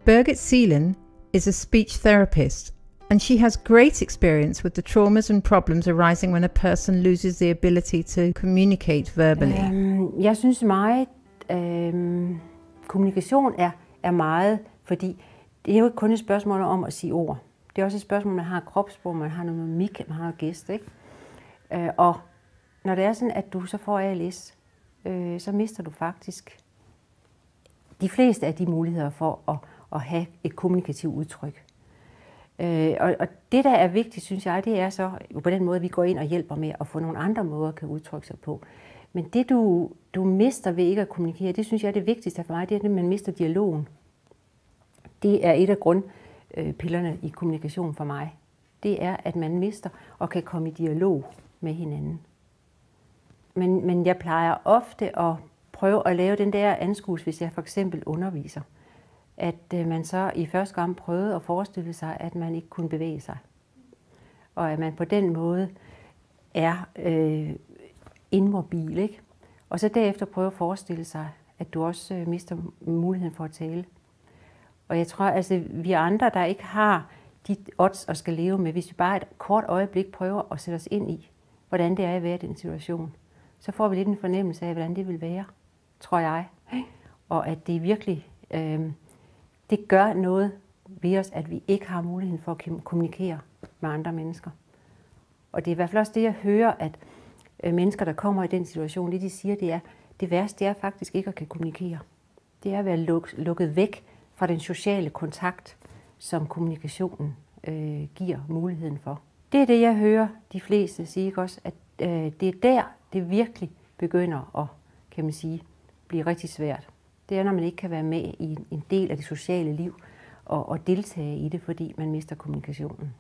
Birgit Seelen is a speech therapist, and she has great experience with the traumas and problems arising when a person loses the ability to communicate verbally. Jeg synes meget, kommunikation er meget, fordi det er jo ikke kun et spørgsmål om at sige ord. Det er også et spørgsmål, man har kropssprog, man har noget mimik, man har noget gæst, ikke? Og når det er sådan, at du så får ALS, så mister du faktisk de fleste af de muligheder for at have et kommunikativt udtryk. Og det, der er vigtigt, synes jeg, det er så på den måde, vi går ind og hjælper med at få nogle andre måder at kan udtrykke sig på. Men det, du mister ved ikke at kommunikere, det synes jeg er det vigtigste for mig, det er, at man mister dialogen. Det er et af grundpillerne i kommunikation for mig. Det er, at man mister og kan komme i dialog med hinanden. Men jeg plejer ofte at prøve at lave den der anskuelse, hvis jeg for eksempel underviser. At man så i første gang prøvede at forestille sig, at man ikke kunne bevæge sig. Og at man på den måde er immobil, ikke? Og så derefter prøve at forestille sig, at du også mister muligheden for at tale. Og jeg tror, altså vi andre, der ikke har de odds at skal leve med, hvis vi bare et kort øjeblik prøver at sætte os ind i, hvordan det er at være i den situation, så får vi lidt en fornemmelse af, hvordan det vil være, tror jeg. Og at det virkelig, det gør noget ved os, at vi ikke har muligheden for at kommunikere med andre mennesker. Og det er i hvert fald også det, jeg hører, at mennesker, der kommer i den situation, det de siger, det er, det værste er faktisk ikke at kan kommunikere. Det er at være lukket væk fra den sociale kontakt, som kommunikationen giver muligheden for. Det er det, jeg hører de fleste sige, ikke også? At det er der, det virkelig begynder at, kan man sige, blive rigtig svært. Det er, når man ikke kan være med i en del af det sociale liv og deltage i det, fordi man mister kommunikationen.